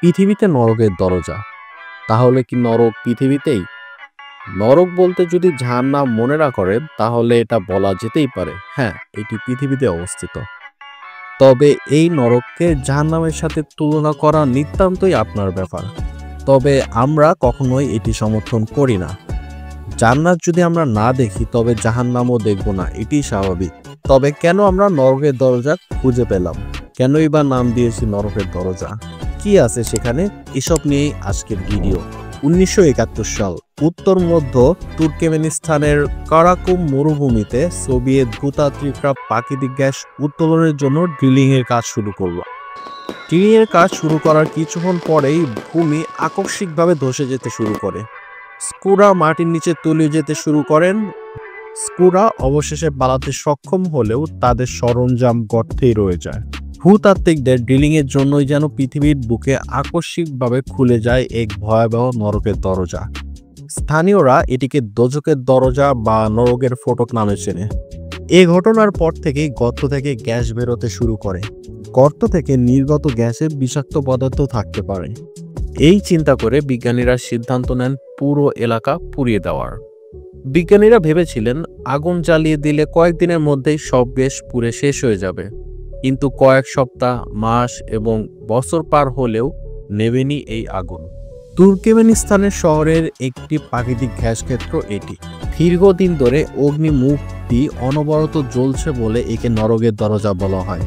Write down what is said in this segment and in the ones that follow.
পৃথিবীতে নরকের দরজা, তাহলে কি নরক পৃথিবীতেই? নরক বলতে যদি জাহান্নাম মনে না করেন তাহলে এটা বলা যেতেই পারে, হ্যাঁ, এটি পৃথিবীতে অবস্থিত। তবে এই নরককে জাহান্নামের সাথে তুলনা করা নিতান্তই আপনার ব্যাপার। তবে আমরা কখনোই এটি সমর্থন করি না। জান্নাত যদি আমরা না দেখি তবে জাহান্নামও দেখব না, এটি স্বাভাবিক। তবে কেন আমরা নরকের দরজা খুঁজে পেলাম, কেনই বা নাম দিয়েছি নরকের দরজা, কি আছে সেখানে, এসব নিয়েই আজকের ভিডিও। 1971 সাল, উত্তর মধ্য তুর্কমেনিস্তানের কারাকুম মরুভূমিতে সোভিয়েত ভূতাত্ত্বিকরা প্রাকৃতিক গ্যাস উত্তোলনের জন্য ড্রিলিং এর কাজ শুরু করল। ড্রিলিং এর কাজ শুরু করার কিছুক্ষণ পরেই ভূমি আকস্মিকভাবে ধসে যেতে শুরু করে। স্কুরা মাটির নিচে তলিয়ে যেতে শুরু করেন। স্কুরা অবশেষে পালাতে সক্ষম হলেও তাদের সরঞ্জাম গর্তেই রয়ে যায়। ভূতাত্ত্বিকদের ড্রিলিং এর জন্যই যেন পৃথিবীর বুকে আকস্মিকভাবে খুলে যায় এক ভয়াবহ নরকের দরজা। স্থানীয়রা এটিকে দোজখের দরজা বা নরকের ফটক নামে চেনে। এই ঘটনার পর থেকেই গর্ত থেকে গ্যাস বেরোতে শুরু করে। গর্ত থেকে নির্গত গ্যাসে বিষাক্ত পদার্থ থাকতে পারে। এই চিন্তা করে বিজ্ঞানীরা সিদ্ধান্ত নেন পুরো এলাকা পুড়িয়ে দেওয়ার। বিজ্ঞানীরা ভেবেছিলেন আগুন জ্বালিয়ে দিলে কয়েকদিনের মধ্যেই সব গ্যাস পুড়ে শেষ হয়ে যাবে, কিন্তু কয়েক সপ্তাহ, মাস এবং বছর পার হলেও নেভেনি এই আগুন। তুর্কমেনিস্তানের শহরের একটি প্রাকৃতিক গ্যাস ক্ষেত্র এটি। দীর্ঘদিন ধরে অগ্নিমুখটি অনবরত জ্বলছে বলে একে নরকের দরজা বলা হয়।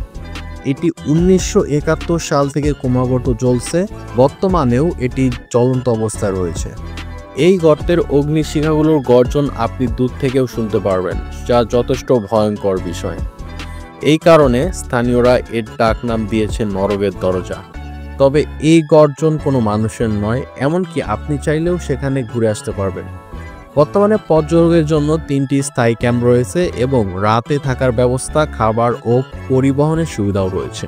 এটি 1971 সাল থেকে ক্রমাগত জ্বলছে, বর্তমানেও এটি জ্বলন্ত অবস্থায় রয়েছে। এই গর্তের অগ্নিশিখাগুলোর গর্জন আপনি দূর থেকেও শুনতে পারবেন, যা যথেষ্ট ভয়ঙ্কর বিষয়। এই কারণে স্থানীয়রা এর ডাক নাম দিয়েছে নরকের দরজা। তবে এই গর্জন কোনো মানুষের নয়, এমনকি আপনি চাইলেও সেখানে ঘুরে আসতে পারবেন। বর্তমানে পর্যটকদের জন্য 3টি স্থায়ী ক্যাম্প রয়েছে এবং রাতে থাকার ব্যবস্থা, খাবার ও পরিবহনের সুবিধাও রয়েছে।